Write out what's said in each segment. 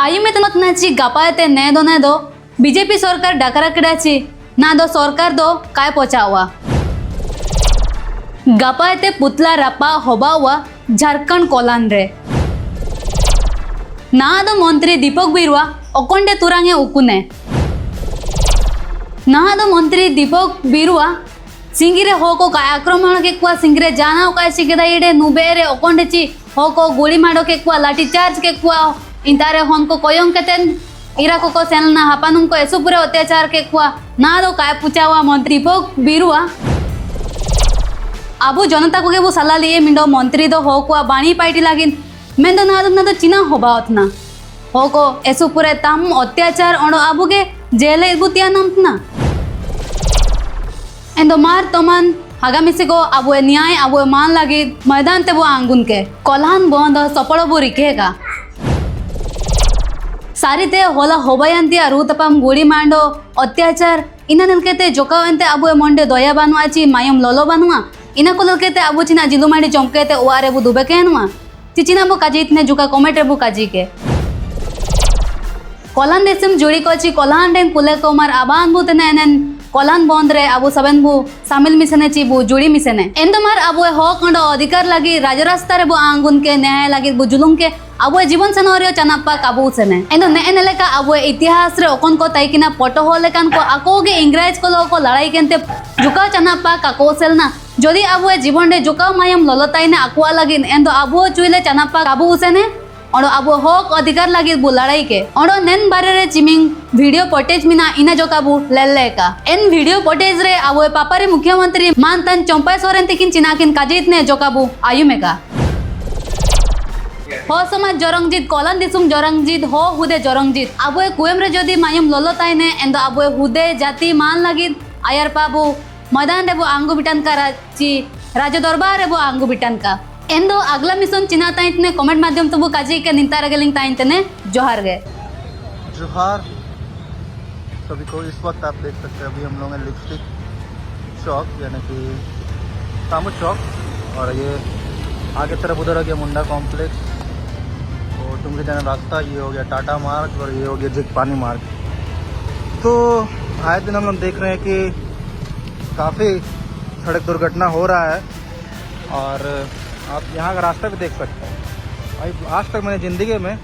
आयुमेतनची गपायते ने दो बीजेपी सरकार डाकरा किडाची ना दो सरकार दो काय पोचावा गपायते पुतला रपा होबावा झारखंड कोलान रे ना दो मंत्री दीपक बिरुआ ओकोंडे तुरांगे उकुने ना दो मंत्री दीपक बिरुआ सिंगिरे होको काय आक्रमण के कुआ सिंगिरे जाना काय सिगदा इडे नुबेरे ओकोंडेची होको गोली माडो के कुआ लाठी चार्ज के कुआ इंतारे होनको कोयं केतेन इरा को सेलना हापानुम को ऐसो पूरे अत्याचार के कुआ ना दो काय पूछावा मंत्री दीपक बिरुआ आबू जनता को के वो सलाह लिए मिंडो मंत्री दो हो कुआ बाणी पाइटी लागिन मैं तो ना तो चिना होबावत ना होको ऐसो पूरे तम अत्याचार ओणो आबू के जेले बुतिया नमतना एंदो मार तोमान आगामी से को अब न्याय अब मान लगी मैदान ते वो आंगुन के कोल्हान बंद सपड़ो बुरी केगा सारी ते होला होबयांती रूतपम गुड़ी मांडो अत्याचार इना नलकेते जोकावंते अब मंडे दया बानुआची मायम लोलो बानुआ इना को नलकेते अब चिना जिलुमाडी चमकेते ओआरे बु दुबे केनुआ चिचिना बु काजी इतने जुका कमेटे बु काजी के कोल्हान देशम जुड़ी कोची कोल्हान डेन पुले कोमार आबान बु तने एनन कोल्हान बंद रे अब सबन बु शामिल मिसने ची बु जुड़ी मिसने एंदमार अब हक अंडो अधिकार लगी राजरास्ता रे बु आंगुन के न्याय लगी बु जुलुम के अब जीवन सनोरियो चनापा काबू सेने एंदो ने एनेलेका अब इतिहास रे ओकन को तैकिना पटो होलेकान को आकोगे इंग्रेज को लोग को लड़ाई केनते जुका चनापा काको सेलना जदि अब जीवन रे जुका मायम ललताइने आकुआ लगिन एंदो अब चुइले चनापा काबू सेने और अब हक अधिकार लगी बु लड़ाई के और नेन बारे रे चिमिंग वीडियो फुटेज मिना इना जो काबू लेले का एन वीडियो फुटेज रे अब पापारे मुख्यमंत्री मानतन चंपाई सोरेन तिकिन चिनाकिन काजित ने जो काबू आयु में का हो समाज जोरंगजीत कोलन दिसुम जोरंगजीत हो हुदे जोरंगजीत अब कुएम रे जदी मायम ललताई ने एंदो अब हुदे जाति मान लगी आयर पाबू मैदान रे बु आंगु बिटान का राज दरबार रे बु आंगु बिटान का एंदो अगला मिशन चिना ताइतने कमेंट माध्यम तो वो काजी के निंता रगलिंग ताइतने जोहार गए जोहार सभी को। इस वक्त आप देख सकते हैं अभी हम लोग हैं लिपस्टिक चौक यानी कि सामुद चौक और ये आगे तरफ उधर हो गया मुंडा कॉम्प्लेक्स और तुमके जाना रास्ता ये हो गया टाटा मार्ग और ये हो गया झिकपानी मार्ग। तो आए दिन हम लोग देख रहे हैं कि काफ़ी सड़क दुर्घटना हो रहा है और आप यहाँ का रास्ता भी देख सकते हैं। भाई आज तक मैंने ज़िंदगी में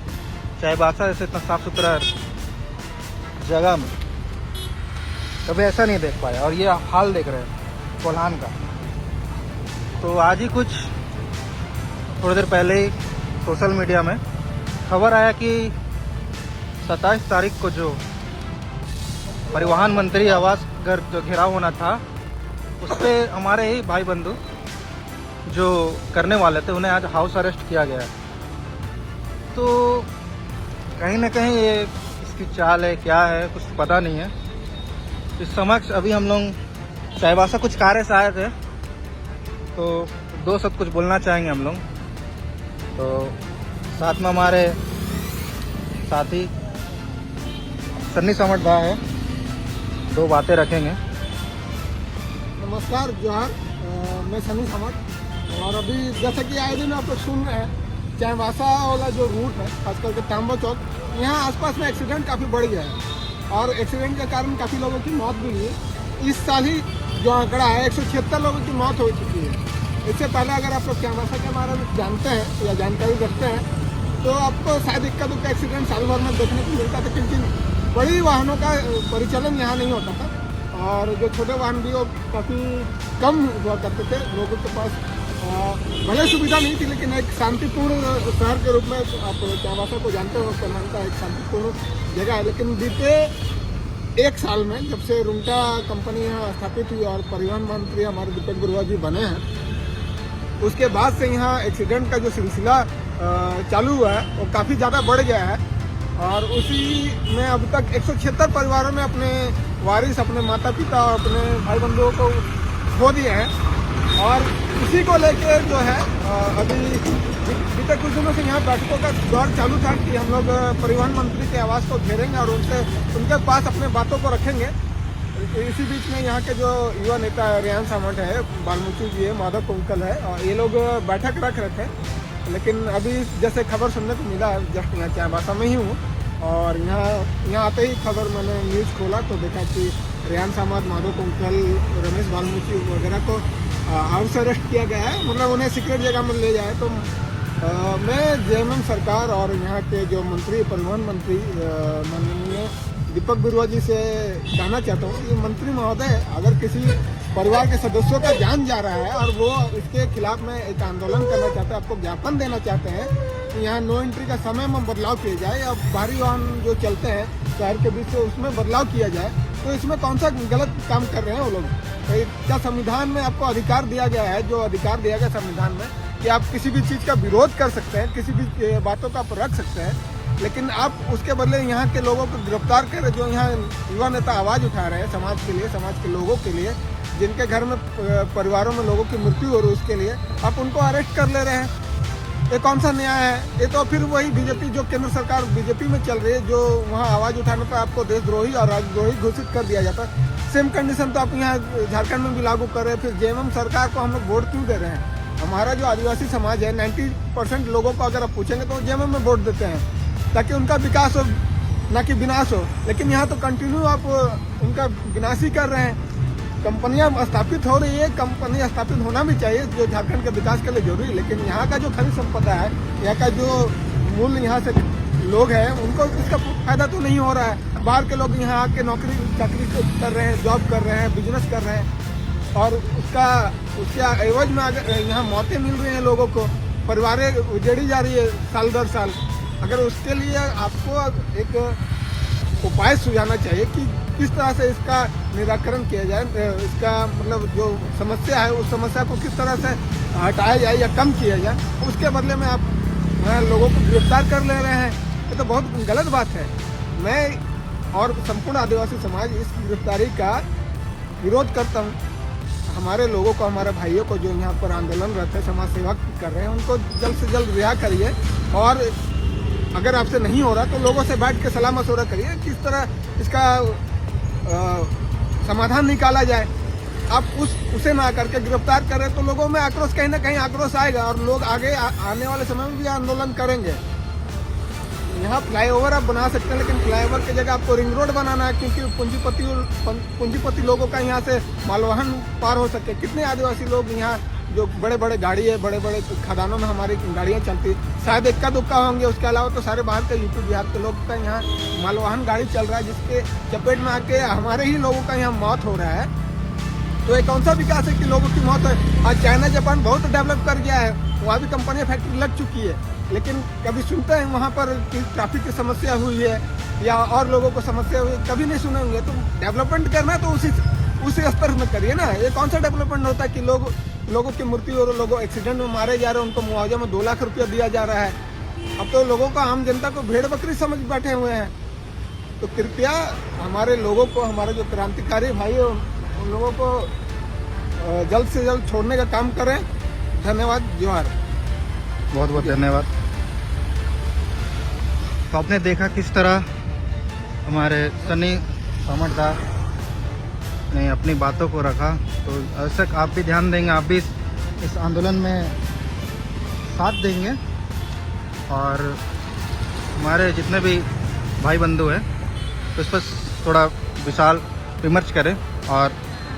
चाईबासा जैसे इतना साफ़ सुथरा जगह में कभी ऐसा नहीं देख पाया और ये हाल देख रहे हैं कोल्हान का। तो आज ही कुछ थोड़ी देर पहले ही सोशल मीडिया में खबर आया कि 27 तारीख को जो परिवहन मंत्री आवास घर जो घेराव होना था उस पर हमारे ही भाई बंधु जो करने वाले थे उन्हें आज हाउस अरेस्ट किया गया है। तो कहीं ना कहीं ये इसकी चाल है क्या है कुछ पता नहीं है। इस समक्ष अभी हम लोग चाईबासा कुछ कार्य से आए थे तो दो शब्द कुछ बोलना चाहेंगे हम लोग। तो साथ में हमारे साथी सन्नी समट भाई है, दो बातें रखेंगे। नमस्कार जोहार, मैं सन्नी समट और अभी जैसा कि आए दिन आप लोग सुन रहे हैं चाईबासा वाला जो रूट है खास करके तांबा चौक यहाँ आसपास में एक्सीडेंट काफ़ी बढ़ गया है और एक्सीडेंट के कारण काफ़ी लोगों की मौत भी हुई है। इस साल ही जो आंकड़ा है 176 लोगों की मौत हो चुकी है। इससे पहले अगर आप लोग चाईबासा के बारे में जानते हैं या जानकारी रखते हैं तो आपको शायद इक्का दुक्का एक्सीडेंट साल भर में देखने को मिलता था, लेकिन बड़ी वाहनों का परिचालन यहाँ नहीं होता था और जो छोटे वाहन भी वो काफ़ी कम हुआ करते थे। लोगों के पास भले सुविधा नहीं थी लेकिन एक शांतिपूर्ण शहर के रूप में आप चाईबासा को जानते हो कोल्हान का एक शांतिपूर्ण जगह है। लेकिन बीते एक साल में जब से रुंगटा कंपनी यहाँ स्थापित हुई और परिवहन मंत्री हमारे दीपक बिरुआ जी बने हैं उसके बाद से यहाँ एक्सीडेंट का जो सिलसिला चालू हुआ है वो काफ़ी ज़्यादा बढ़ गया है और उसी में अब तक 176 परिवारों में अपने वारिस अपने माता पिता और अपने भाई बंधुओं को खो दिए हैं। और इसी को लेकर जो है अभी बीते कुछ दिनों से यहाँ बैठकों का दौर चालू था कि हम लोग परिवहन मंत्री के आवास को घेरेंगे और उनके पास अपने बातों को रखेंगे। इसी बीच में यहाँ के जो युवा नेता रेहान सामंत है, बालमुचू जी है, माधव कुंकल है और ये लोग बैठक रख रहे थे। लेकिन अभी जैसे खबर सुनने को मिला जस्ट यहाँ चाईबासा में ही हूँ और यहाँ आते ही खबर मैंने न्यूज़ खोला तो देखा कि रेहान समाज, माधव कुंकल, रमेश वाल्मीकि वगैरह को हाउस अरेस्ट किया गया है, मतलब उन्हें सीक्रेट जगह में ले जाए। तो मैं जेएमएम सरकार और यहाँ के जो मंत्री, परिवहन मंत्री माननीय दीपक बिरुआ जी से कहना चाहता हूँ कि मंत्री महोदय, अगर किसी परिवार के सदस्यों का जान जा रहा है और वो इसके खिलाफ में एक आंदोलन करना चाहते हैं, आपको ज्ञापन देना चाहते हैं कि यहाँ नो एंट्री का समय में बदलाव किया जाए या भारी वाहन जो चलते हैं शहर के बीच से उसमें बदलाव किया जाए, तो इसमें कौन सा गलत काम कर रहे हैं वो लोग? क्या संविधान में आपको अधिकार दिया गया है, जो अधिकार दिया गया संविधान में कि आप किसी भी चीज़ का विरोध कर सकते हैं, किसी भी बातों का आप रख सकते हैं, लेकिन आप उसके बदले यहाँ के लोगों को गिरफ्तार कर, जो यहाँ युवा नेता आवाज़ उठा रहे हैं समाज के लिए, समाज के लोगों के लिए, जिनके घर में परिवारों में लोगों की मृत्यु हो रही है, उसके लिए आप उनको अरेस्ट कर ले रहे हैं। ये कौन सा न्याय है? ये तो फिर वही बीजेपी, जो केंद्र सरकार बीजेपी में चल रही है, जो वहाँ आवाज़ उठाने पर आपको देशद्रोही और राज्यद्रोही घोषित कर दिया जाता है। सेम कंडीशन तो आप यहाँ झारखंड में भी लागू कर रहे हैं। फिर जेएमएम सरकार को हम लोग वोट क्यों दे रहे हैं? हमारा जो आदिवासी समाज है, 90% लोगों को अगर आप पूछेंगे तो जेएमएम में वोट देते हैं ताकि उनका विकास हो, ना कि विनाश हो। लेकिन यहाँ तो कंटिन्यू आप उनका विनाश ही कर रहे हैं। कंपनियां स्थापित हो रही है, कंपनी स्थापित होना भी चाहिए जो झारखंड के विकास के लिए जरूरी है, लेकिन यहाँ का जो खनिज संपदा है, यहाँ का जो मूल यहाँ से लोग हैं, उनको इसका फायदा तो नहीं हो रहा है। बाहर के लोग यहाँ आके नौकरी चाकरी कर रहे हैं, जॉब कर रहे हैं, बिजनेस कर रहे हैं, और उसके एवज में अगर यहाँ मौतें मिल रही हैं लोगों को, परिवारें उजड़ी जा रही है साल दर साल। अगर उसके लिए आपको एक उपाय सुझाना चाहिए कि किस तरह से इसका निराकरण किया जाए, इसका मतलब जो समस्या है उस समस्या को किस तरह से हटाया जाए या कम किया जाए, उसके बदले में आप लोगों को गिरफ्तार कर ले रहे हैं। ये तो बहुत गलत बात है। मैं और संपूर्ण आदिवासी समाज इस गिरफ्तारी का विरोध करता हूँ। हमारे लोगों को, हमारे भाइयों को जो यहाँ पर आंदोलनरत है, समाज सेवा कर रहे हैं, उनको जल्द से जल्द रिहा करिए। और अगर आपसे नहीं हो रहा तो लोगों से बैठ के सलाह मशवरा करिए किस तरह इसका समाधान निकाला जाए। आप उसे ना करके गिरफ्तार करें तो लोगों में आक्रोश, कहीं ना कहीं आक्रोश आएगा और लोग आगे आने वाले समय में भी आंदोलन करेंगे। यहाँ फ्लाईओवर आप बना सकते हैं, लेकिन फ्लाईओवर की जगह आपको रिंग रोड बनाना है, क्योंकि पूंजीपति लोगों का यहाँ से मालवाहन पार हो सके। कितने आदिवासी लोग यहाँ जो बड़े बड़े गाड़ी है, बड़े बड़े खदानों में हमारी गाड़ियाँ चलती, शायद इक्का दुक्का होंगे, उसके अलावा तो सारे बाहर के यूपी बिहार के लोग का यहाँ मालवाहन गाड़ी चल रहा है, जिसके चपेट में आके हमारे ही लोगों का यहाँ मौत हो रहा है। तो ये कौन सा विकास है कि लोगों की मौत है? आज चाइना जापान बहुत डेवलप कर गया है, वहाँ भी कंपनियाँ फैक्ट्री लग चुकी है, लेकिन कभी सुनते हैं वहाँ पर ट्रैफिक की समस्या हुई है या और लोगों को समस्या हुई? कभी नहीं सुने होंगे। तो डेवलपमेंट करना है तो उसी स्तर में करिए ना। ये कौन सा डेवलपमेंट होता है कि लोगों की मृत्यु और लोग एक्सीडेंट में मारे जा रहे हैं, उनको मुआवजा में 2 लाख रुपया दिया जा रहा है। अब तो लोगों को, आम जनता को भेड़ बकरी समझ बैठे हुए हैं। तो कृपया हमारे लोगों को, हमारे जो क्रांतिकारी भाई हैं, उन लोगों को जल्द से जल्द छोड़ने का काम करें। धन्यवाद। जोहार। बहुत बहुत धन्यवाद। तो आपने देखा किस तरह हमारे सनी समझदार ने अपनी बातों को रखा। तो अवश्य आप भी ध्यान देंगे, आप भी इस आंदोलन में साथ देंगे और हमारे जितने भी भाई बंधु हैं तो इस पर थोड़ा विशाल विमर्श करें और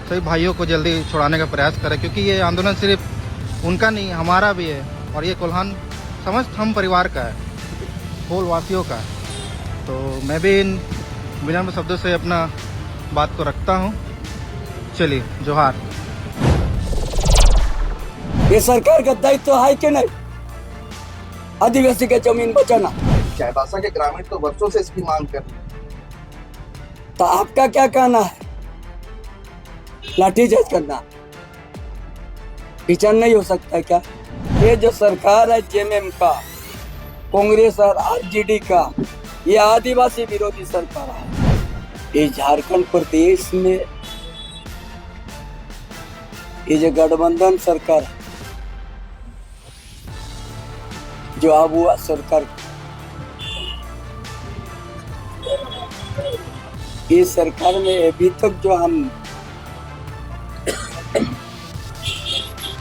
सभी भाइयों को जल्दी छुड़ाने का प्रयास करें, क्योंकि ये आंदोलन सिर्फ उनका नहीं, हमारा भी है और ये कोल्हान समस्त हम परिवार का है, कोल वासियों का है। तो मैं भी इन विनम्र शब्दों से अपना बात को रखता हूँ। चलिए, जोहार। ये सरकार का दायित्व तो है कि नहीं आदिवासी के जमीन बचाना? चाईबासा के ग्रामीण तो वर्षों से इसकी मांग कर रहे हैं। तो आपका क्या कहना है? लाठीचार्ज करना विचार नहीं हो सकता क्या? ये जो सरकार है जेएमएम का, कांग्रेस और आरजेडी का, ये आदिवासी विरोधी सरकार है। ये झारखंड प्रदेश में ये जो गठबंधन सरकार जो अब हुआ सरकार, इस सरकार में अभी तक जो हम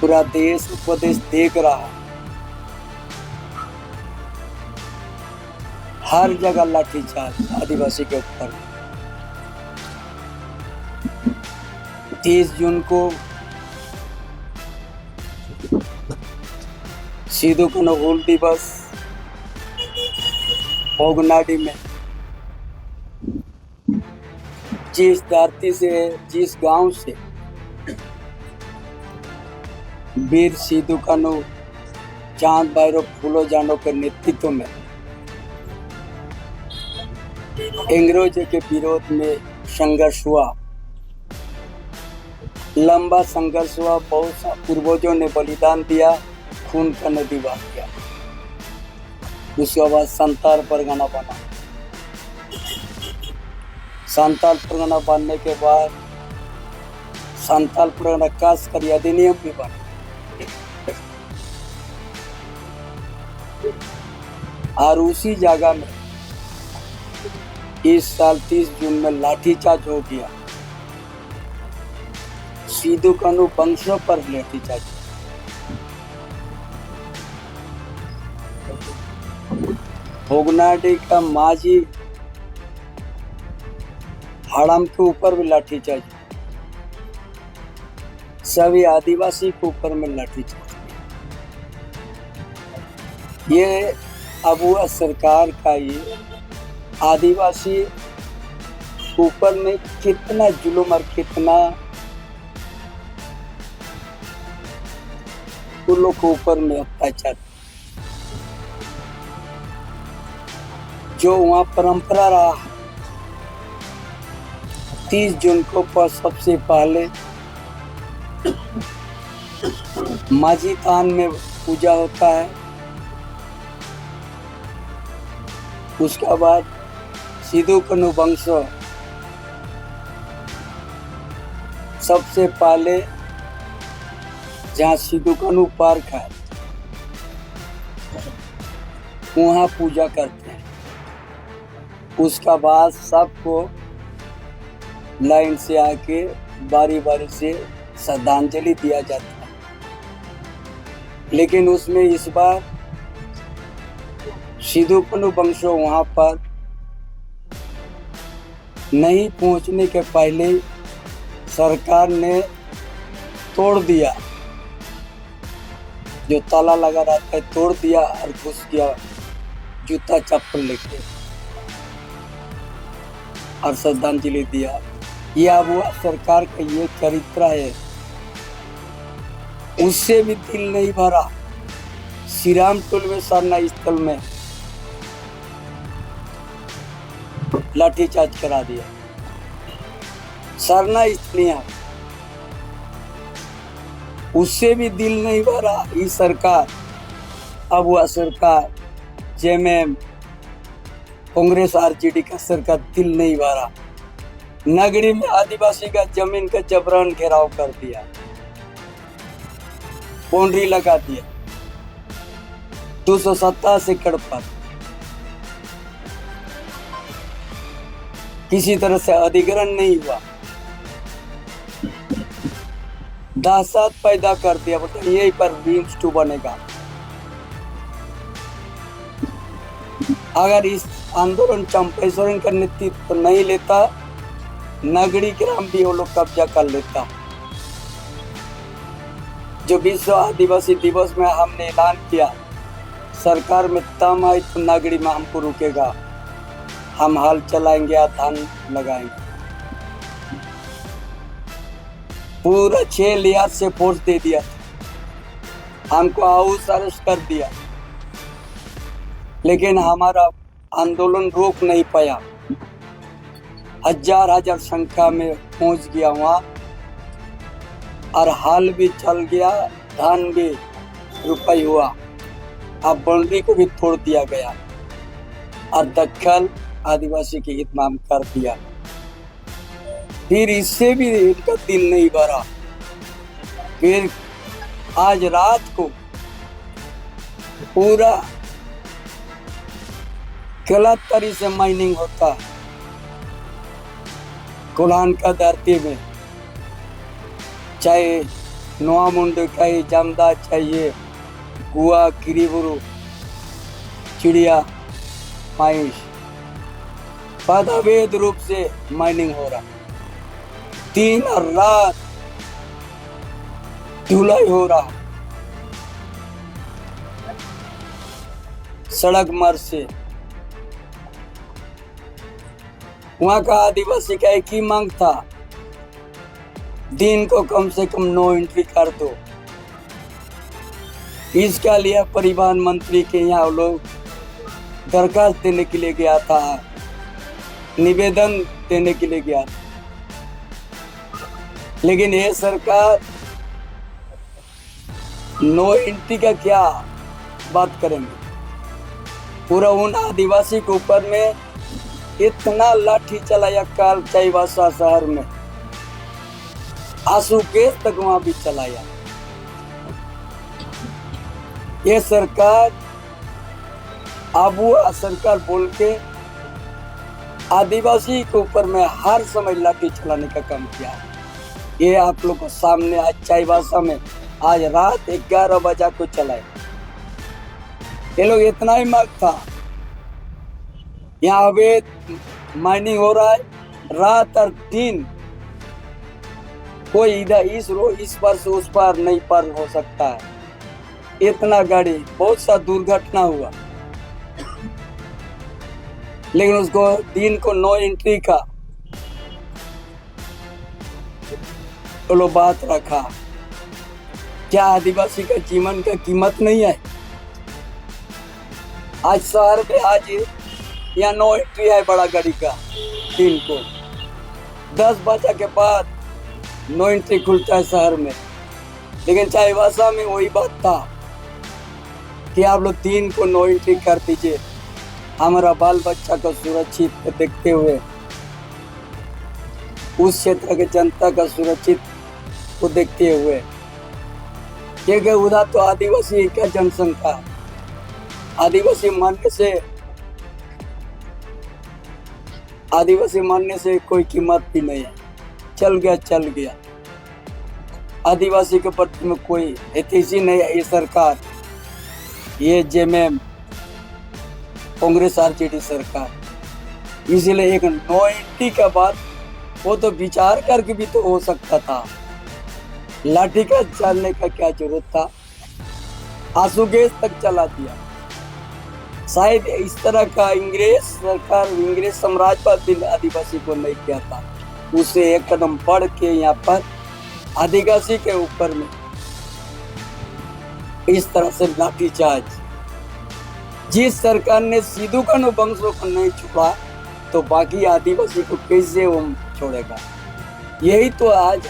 पूरा देश प्रदेश देख रहा है, हर जगह लाठीचार्ज आदिवासी के ऊपर। 30 जून को सिद्धू कान्हू हूल दिवस भोगनाडी में जिस धरती से, जिस गांव से वीर सिद्धू कान्हू चांद भैरव फूलो जानो के नेतृत्व में अंग्रेजों के विरोध में संघर्ष हुआ, लंबा संघर्ष हुआ। बहुत सा पूर्वजों ने बलिदान दिया, खून का नदी बहा गया। उसके बाद संताल परगना बना। संताल परगना बनने के बाद संताल परगना खास कर अधिनियम भी बना। और उसी जगह में इस साल 30 जून में लाठीचार्ज हो गया। सिद्धू कान्हू वंशों पर लाठीचार्ज। भोगनाडी का माझी हड़म के ऊपर भी लाठीचार्ज, सभी आदिवासी के ऊपर में लाठीचार्ज। ये अबुआ सरकार का ये आदिवासी ऊपर में कितना जुल्म और कितना उन लोग के ऊपर में अत्याचार, जो वहाँ परंपरा रहा। 30 जून को पर सबसे पहले माझी थान में पूजा होता है। उसके बाद सिद्धू कान्हू वंश सबसे पहले जहाँ सिद्धू कान्हू पार्क है वहाँ पूजा करते हैं। उसका बाद सबको लाइन से आके बारी बारी से श्रद्धांजलि दिया जाता है। लेकिन उसमें इस बार सिद्धू कान्हू वंश वहाँ पर नहीं पहुँचने के पहले सरकार ने तोड़ दिया, जो ताला लगा रहता है तोड़ दिया और घुस गया जूता चप्पल लेके और श्रद्धांजलि दिया। ये अबुआ सरकार का ये चरित्र है। उससे भी दिल नहीं भरा। श्री राम टोल में सरना स्थल में लाठीचार्ज करा दिया। सरना स्थलियां, उससे भी दिल नहीं भरा। ये सरकार अबुआ सरकार जेएमएम कांग्रेस आरजेडी का सरकार दिल नहीं भरा। नगरी में आदिवासी का जमीन का जबरन घेराव कर दिया, बाउंड्री लगा दिया 227 एकड़ पर। किसी तरह से अधिग्रहण नहीं हुआ, दहशत पैदा कर दिया। बोलते यहीं पर बीम्स 2 बनेगा। अगर इस आंदोलन चंपेश्वरन का नेतृत्व नहीं लेता, नगरी ग्राम भी वो लोग कब्जा कर लेता। जो विश्व आदिवासी दिवस में हमने ऐलान किया, सरकार में दम आई तो नगरी में हमको रुकेगा, हम हल चलाएंगे या धान लगाएंगे। पूरा 6 लिहाज से फोर्स दे दिया, हमको हाउस अरेस्ट कर दिया, लेकिन हमारा आंदोलन रोक नहीं पाया। हजार संख्या में पहुंच गया वहाँ और हाल भी चल गया, धान भी रुपये हुआ। अब बाउंड्री को भी तोड़ दिया गया और दखल आदिवासी के हित में कर दिया। फिर इससे भी इनका दिल नहीं भरा। फिर आज रात को पूरा गलत तरीके से माइनिंग होता है कोल्हान का धरती में, चाहे नोआमुंड, चाहे जमदा, चाहिए गुआ, किरीबुरु, चिड़िया, माइश पर अवैध रूप से माइनिंग हो रहा, दिन और रात धुलाई हो रहा, सड़क मार्ग से। वहां का आदिवासी का एक ही मांग था, दिन को कम से कम नो एंट्री कर दो। इसका लिए परिवहन मंत्री के यहाँ लोग दरखास्त देने के लिए गया था, निवेदन देने के लिए गया था, लेकिन ये सरकार नो एंट्री का क्या बात करेंगे। पूरा उन आदिवासी के ऊपर में इतना लाठी चलाया काल चाईबासा शहर में, आंसू गैस तक वहां भी चलाया। ये सरकार आबुआ सरकार बोल के आदिवासी के ऊपर में हर समय लाठी चलाने का काम किया। ये आप लोग को सामने आज चाईबासा में आज रात 11 बजे को चलाए। ये लोग इतना ही मांग था, यहाँ अवैध माइनिंग हो रहा है रात और दिन, कोई इधर इस पार से उस पार नहीं पार हो सकता है। इतना गाड़ी, बहुत सा दुर्घटना हुआ, लेकिन उसको दिन को नो एंट्री का तो लो बात रखा। क्या आदिवासी का जीवन का कीमत नहीं है? आज शहर में आज यहाँ नो एंट्री है बड़ा गाड़ी का, दिन को 10 बजे के बाद नो एंट्री खुलता है शहर में। लेकिन चाईबासा में वही बात था कि आप लोग दिन को नो एंट्री कर दीजिए, हमारा बाल बच्चा को सुरक्षित देखते हुए, उस क्षेत्र के जनता का सुरक्षित को देखते हुए, क्योंकि उधर तो आदिवासी का जनसंख्या, आदिवासी मानने से कोई कीमत भी नहीं है। चल गया आदिवासी के प्रति में कोई हितैषी नहीं है। ये सरकार, ये जेएमएम कांग्रेस आरजेडी सरकार, इसीलिए एक नो एंट्री का बात वो तो विचार करके भी तो हो सकता था, लाठी का चलने का क्या जरूरत था? आंसू गैस तक चला दिया। शायद इस तरह का अंग्रेज साम्राज्यवाद भी आदिवासी को नहीं किया था। उसे एक कदम बढ़ के यहाँ पर आदिवासी के ऊपर में इस तरह से लाठीचार्ज। जिस सरकार ने सिद्धू कान्हू वंशों को नहीं छोड़ा तो बाकी आदिवासी को कैसे वो छोड़ेगा? यही तो आज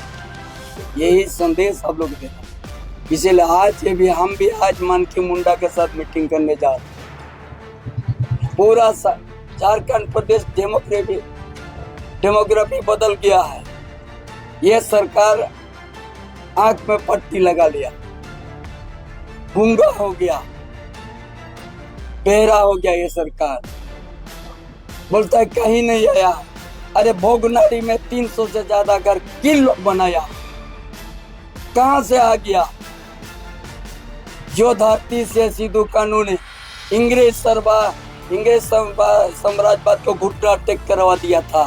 यही संदेश आप लोग देना। इसीलिए आज ये भी हम भी आज मानकी मुंडा के साथ मीटिंग करने जा रहे हैं। पूरा झारखंड प्रदेश डेमोग्राफी बदल गया है। ये सरकार आंख में पट्टी लगा लिया, गूंगा हो गया, बहरा हो गया। ये सरकार बोलता है कहीं नहीं आया। अरे भोगनाड़ी में 300 से ज्यादा घर किल बनाया, कहां से आ गया? जो धरती से सिद्धू कान्हू ने इंग्रेज साम्राज्यवाद को घुटना टेक करवा दिया था,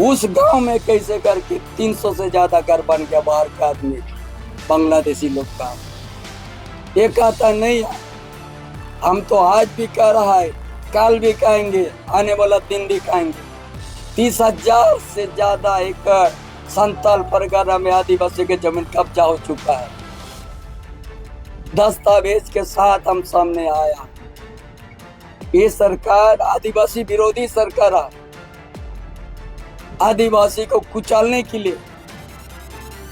उस गांव में कैसे करके 300 से ज्यादा घर बन गया बाहर का आदमी, बांग्लादेशी लोग का। ये कहता नहीं है, हम तो आज भी कह रहा है, कल भी कहेंगे, आने वाला दिन भी कहेंगे। 30,000 से ज्यादा एकड़ संताल परगना में आदिवासी के जमीन कब्जा हो चुका है। दस्तावेज के साथ हम सामने आया। ये सरकार आदिवासी विरोधी सरकार है। आदिवासी को कुचलने के लिए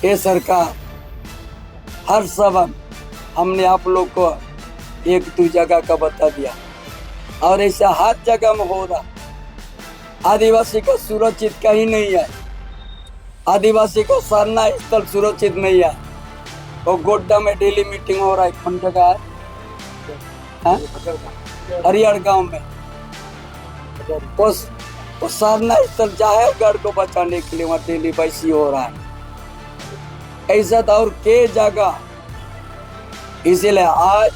ये सरकार हर सबक हमने आप लोग को एक दो जगह का बता दिया, और ऐसा हर जगह में हो रहा। आदिवासी का सुरक्षित कहीं नहीं है, आदिवासी का साधना स्थल सुरक्षित नहीं है। और गोड्डा में डेली मीटिंग हो रहा है, कौन जगह है? हरियाणा गांव में उस साधना स्थल जाहेरगढ़ को बचाने के लिए वहाँ डेली बैसी हो रहा है। ऐसा था और के जगह। इसीलिए आज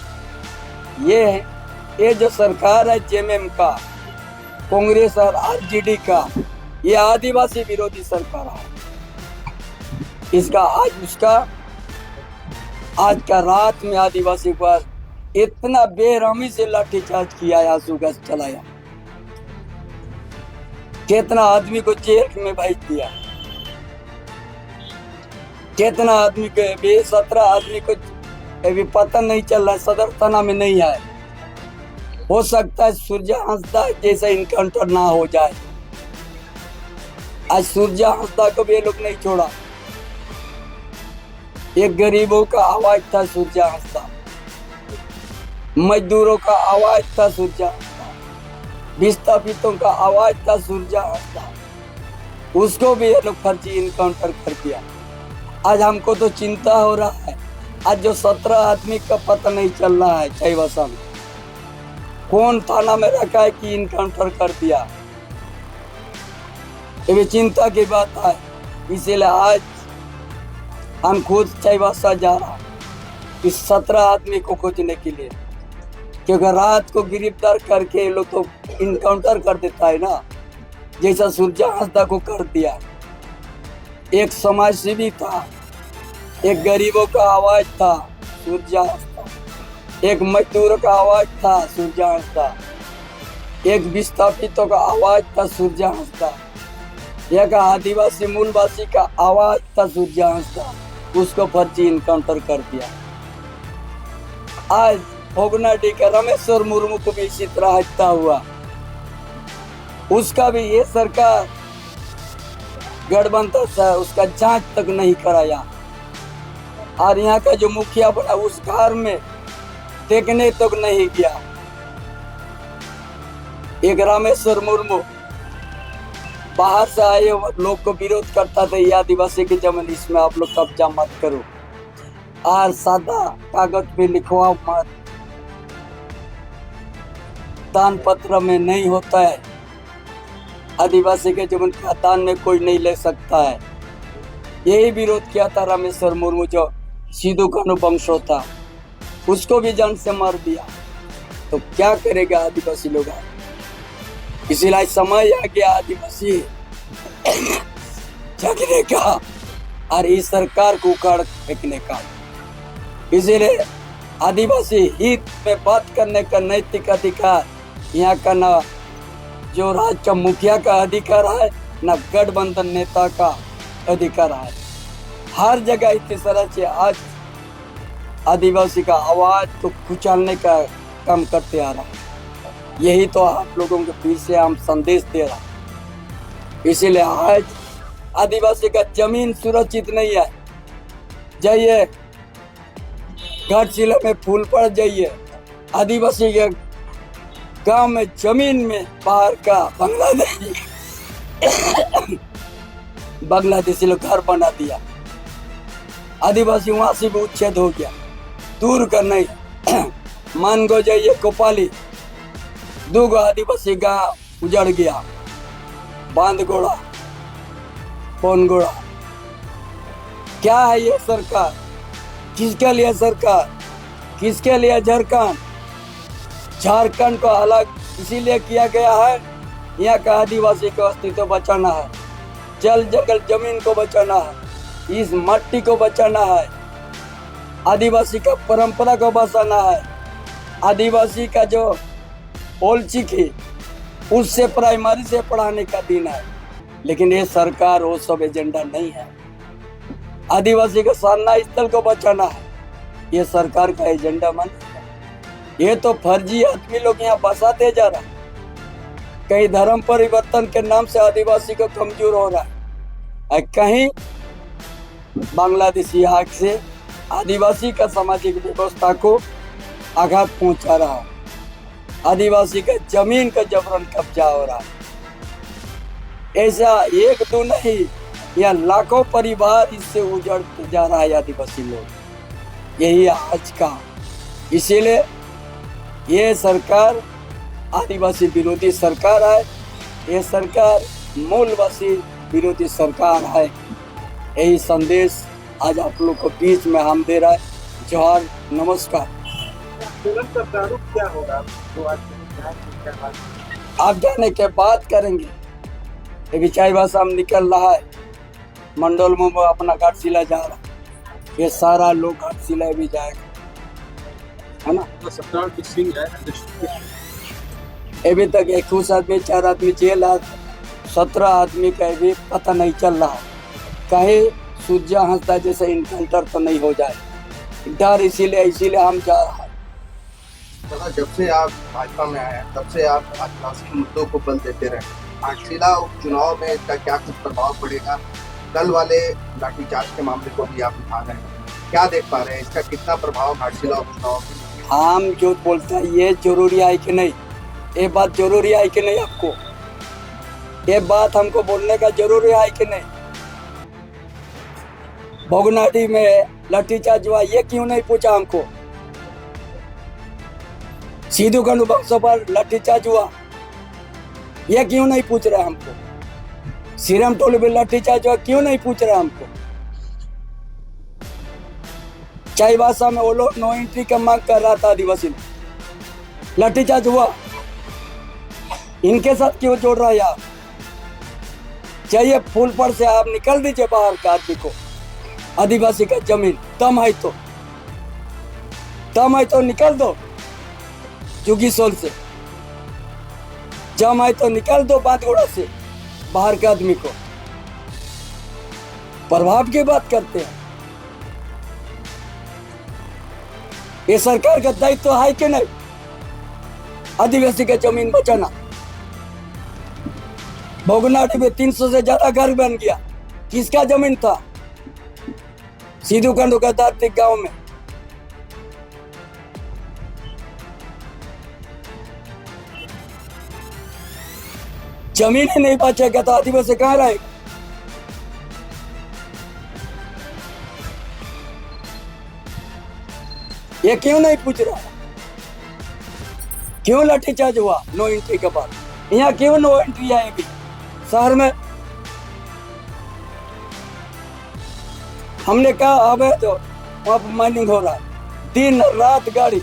ये ये जो सरकार है जेएमएम का, कांग्रेस और आरजेडी का, ये आदिवासी विरोधी सरकार है। इसका आज का रात में आदिवासी पर इतना बेरहमी से लाठीचार्ज किया, आंसू गैस चलाया, कितना आदमी को जेल में भेज दिया, कितना आदमी को 17 आदमी को अभी पता नहीं चल रहा है, सदर थाना में नहीं है। हो सकता है सूर्या हंसदा जैसा इनकाउंटर ना हो जाए। आज सूर्या हंसदा को भी ये लोग नहीं छोड़ा। एक गरीबों का आवाज था सूर्या हंसदा, मजदूरों का आवाज था सूर्या हंसदा, विस्थापितों का आवाज था सूर्या हंसदा, उसको भी ये लोग फर्जी इनकाउंटर कर दिया। आज हमको तो चिंता हो रहा है, आज जो 17 आदमी का पता नहीं चल रहा है चाईबासा में, कौन थाना में रखा है कि इनकाउंटर कर दिया, ये भी चिंता की बात है। इसीलिए आज हम खुद चाईबासा जा रहा इस 17 आदमी को खोजने के लिए, क्योंकि रात को गिरफ्तार करके ये लोग तो इनकाउंटर कर देता है ना, जैसा सूर्या हंसदा को कर दिया। एक समाजसेवी था, एक गरीबों का आवाज था सूर्या हंसदा, एक मजदूर का आवाज था सूर्या हंसदा, एक विस्थापितों का आवाज था सूर्या हंसदा, एक आदिवासी मूलवासी का आवाज था सूर्या हंसदा, उसको फर्जी इनकाउंटर कर दिया। आज भोगनाडी के रामेश्वर मुर्मू को भी इसी तरह हत्या हुआ, उसका भी ये सरकार गठबंधन से उसका जांच तक नहीं कराया, और यहाँ का जो मुखिया बना उस घर में देखने तक नहीं गया। एक रामेश्वर मुर्मू बाहर से आए लोग को विरोध करता था, ये आदिवासी की जमीन, इसमें आप लोग कब्जा मत करो, और सादा कागज पे लिखवाओ मत, दान पत्र में नहीं होता है, आदिवासी के जमीन का दान में कोई नहीं ले सकता है। यही विरोध किया था रामेश्वर मुर्मू, जो सिद्धू कानू वंशो था, उसको भी जान से मार दिया। तो क्या करेगा आदिवासी लोग? इसीलिए समय आ गया आदिवासी जगने का और इस सरकार को उखाड़ फेंकने का। इसीलिए आदिवासी हित में बात करने का नैतिक अधिकार यहाँ का ना जो राज्य का मुखिया का अधिकार है, ना गठबंधन नेता का अधिकार है। हर जगह इस तरह से आज आदिवासी का आवाज तो कुचलने का काम करते आ रहा है। यही तो आप लोगों के बीच से हम संदेश दे रहा। इसीलिए आज आदिवासी का जमीन सुरक्षित नहीं है। जाइए घाटशिला में फूल पड़ जाइए, आदिवासी के गांव में जमीन में बाहर का बांग्लादेशी लोग घर बना दिया, आदिवासी वहां से भी उच्छेद हो गया, दूर का नहीं। मान गो जाइए कोपाली, 2 आदिवासी गांव उजड़ गया, बांधगोड़ा, पोनगोड़ा। क्या है ये सरकार? किसके लिए सरकार? किसके लिए झारखंड? झारखंड को अलग इसीलिए किया गया है, यहाँ का आदिवासी का अस्तित्व बचाना है, जल जंगल जमीन को बचाना है, इस मट्टी को बचाना है, आदिवासी का परंपरा को बचाना है, आदिवासी का जो ओलचिक है उससे प्राइमरी से पढ़ाने का दिन है। लेकिन ये सरकार वो सब एजेंडा नहीं है। आदिवासी का साधना स्थल को बचाना है, ये सरकार का एजेंडा मन है। ये तो फर्जी आदमी लोग यहाँ बसाते जा रहा है। कहीं धर्म परिवर्तन के नाम से आदिवासी को कमजोर हो रहा है, कहीं बांग्लादेशी आग से आदिवासी का सामाजिक व्यवस्था को आघात पहुंचा रहा है, आदिवासी का जमीन का जबरन कब्जा हो रहा है। ऐसा 1-2 नहीं, या लाखों परिवार इससे उजड़ते जा रहा है आदिवासी लोग। यही आज का, इसीलिए ये सरकार आदिवासी विरोधी सरकार है, ये सरकार मूलवासी विरोधी सरकार है। यही संदेश आज आप लोग को बीच में हम दे रहा है। जोहार, नमस्कार। फिल्म का प्रारूप क्या होगा तो आज क्या बात आप जाने के बात करेंगे। अभी चाईबासा में निकल रहा है, मंडल में वो अपना घाटशिला जा रहा है, ये सारा लोग घाटशिला भी जाएगा, है ना। तो सरकार की सिंह है अभी तक 21 आदमी 4 आदमी जेल है, 17 आदमी का भी पता नहीं चल रहा है। कहीं सूर्या हंसता जैसे इनकाउंटर तो नहीं हो जाए, डर इसीलिए हम जा रहा है। दादा, जब से आप भाजपा में आए हैं तब से आप आदिवासी मुद्दों को बल देते रहे। घाटशिला उपचुनाव में इसका क्या कुछ प्रभाव पड़ेगा? कल वाले लाठीचार्ज के मामले को भी आप उठा रहे हैं, क्या देख पा रहे हैं इसका कितना प्रभाव घाटशिला उपचुनाव में? हम जो बोलते हैं ये जरूरी है कि नहीं, ये बात जरूरी है कि नहीं, आपको ये बात हमको बोलने का जरूरी है कि नहीं। भोगनाडी में लाठीचार्ज हुआ, ये क्यों नहीं पूछा हमको। सीधू कानू बक्सों पर लाठीचार्ज हुआ, ये क्यों नहीं पूछ रहे हमको। सीरम टोली में लाठीचार्ज हुआ, क्यों नहीं पूछ रहे हमको। चाईबासा में वो लोग नो एंट्री का मांग कर रहा था आदिवासी में, लाठीचार्ज हुआ, इनके साथ क्यों जोड़ रहा है आप। चाहिए पुल पर से आप निकल दीजिए बाहर का आदमी को, आदिवासी का जमीन दम है तो निकल दो, जुगी सोल से जम है तो निकाल दो, बांधगोड़ा से बाहर के आदमी को। प्रभाव की बात करते हैं, ये सरकार का दायित्व है कि नहीं आदिवासी का जमीन बचाना। भोगनाडी में 300 से ज्यादा घर बन गया, किसका जमीन था। सीधू कांडू का दार्तिक गांव में जमीन ही नहीं बचेगा तो आदिवासी कहाँ रहेगा। ये क्यों नहीं पूछ रहा, क्यों लाठीचार्ज हुआ नो एंट्री के बाद। यहाँ क्यों नो एंट्री है अभी शहर में। हमने कहा अब तो वहां पर माइनिंग हो रहा है, दिन रात गाड़ी,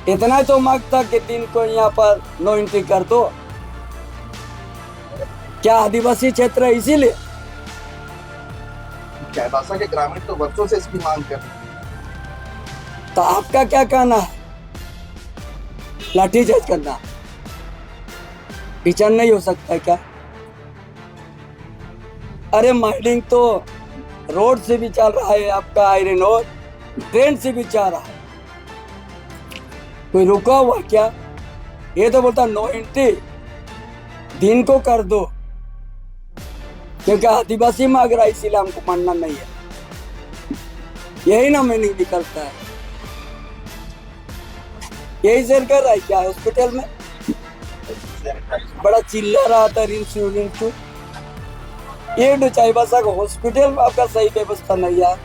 इतना तो मांगता कि दिन को यहाँ पर नो एंट्री कर दो। क्या आदिवासी क्षेत्र है इसीलिए। चाईबासा के ग्रामीण तो वर्षों से इसकी मांग कर रहे हैं। तो आपका क्या कहना है, लाठीचार्ज करना विचार नहीं हो सकता है क्या। अरे माइनिंग तो रोड से भी चल रहा है, आपका आयरन और ट्रेन से भी चल रहा है, कोई रुका हुआ क्या। ये तो बोलता नो एंट्री दिन को कर दो, क्योंकि आदिवासी मांग रहा है इसीलिए हमको मानना नहीं है। यही ना मीनिंग निकलता है, यही शेयर कर रहा है क्या हॉस्पिटल में बड़ा चिल्ला रहा था रिंचू। ये चाईबासा का हॉस्पिटल में आपका सही व्यवस्था नहीं है।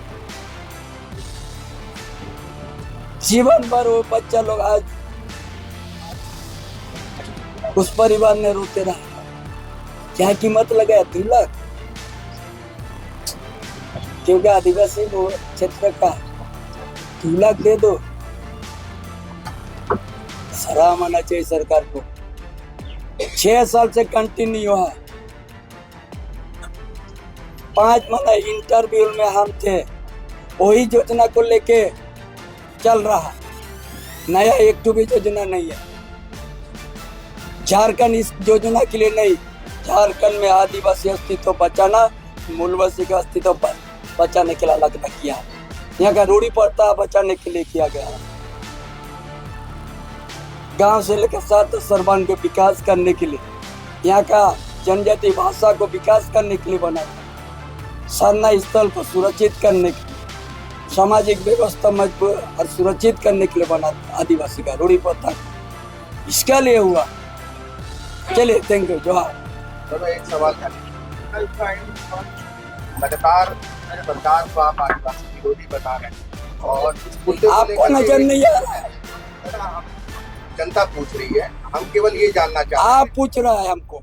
जीवन भर वो बच्चा लोग आज उस परिवार ने रोते रहा, क्या कीमत लगाया 2 लाख, क्योंकि आदिवासी क्षेत्र का 2 लाख दे दो। सराह माना चाहिए सरकार को। 6 साल से कंटिन्यू है, 5 महीना इंटरव्यू में हम थे, वही योजना को लेके चल रहा है, नया एक भी योजना नहीं है। झारखंड इस योजना के लिए नहीं, झारखंड में आदिवासी अस्तित्व बचाना, मूलवासी का अस्तित्व बचाने के लिए अलग किया है। यहाँ का रूढ़ी प्रथा बचाने के लिए किया गया है। गांव से लेकर साथ सर्वांग को विकास करने के लिए, यहाँ का जनजाति भाषा को विकास करने के लिए बना था। सरना स्थल को सुरक्षित करने के लिए, सामाजिक व्यवस्था मजबूत और सुरक्षित करने के लिए बना था आदिवासी का रूढ़ी प्रथा, इसका लिए हुआ। चलिए, थैंक यू, जोहार। चलो एक सवाल है, लगातार सरकार को आप आदिवासी विरोधी बता रहे हैं और इस मुद्दे को आपको लेकर नजर नहीं आ रहा है, जनता पूछ रही है, हम केवल ये जानना चाहते आप हैं। पूछ रहा है हमको।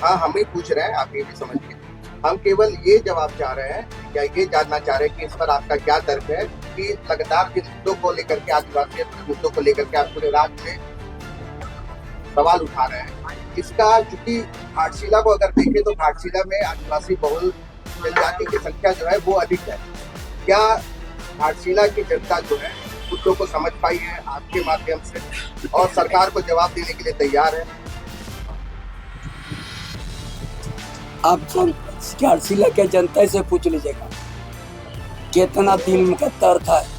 हाँ, हम ही पूछ रहे हैं, आप ये भी समझिए। हम केवल ये जवाब चाह रहे हैं, या ये जानना चाह रहे हैं कि इस पर आपका क्या तर्क है अभी लगातार जिन मुद्दों को लेकर के, आदिवासी मुद्दों को लेकर के आप पूरे राज्य में सवाल उठा रहे हैं, इसका चूंकि घाटशिला को अगर देखें तो घाटशिला में आदिवासी बहुल जनजाति की संख्या जो है वो अधिक है। क्या घाटशिला की जनता जो है मुद्दों को समझ पाई है आपके माध्यम से और सरकार को जवाब देने के लिए तैयार है? आप घाटशिला के जनता से पूछ लीजिएगा कितना दिल में का दर्द है।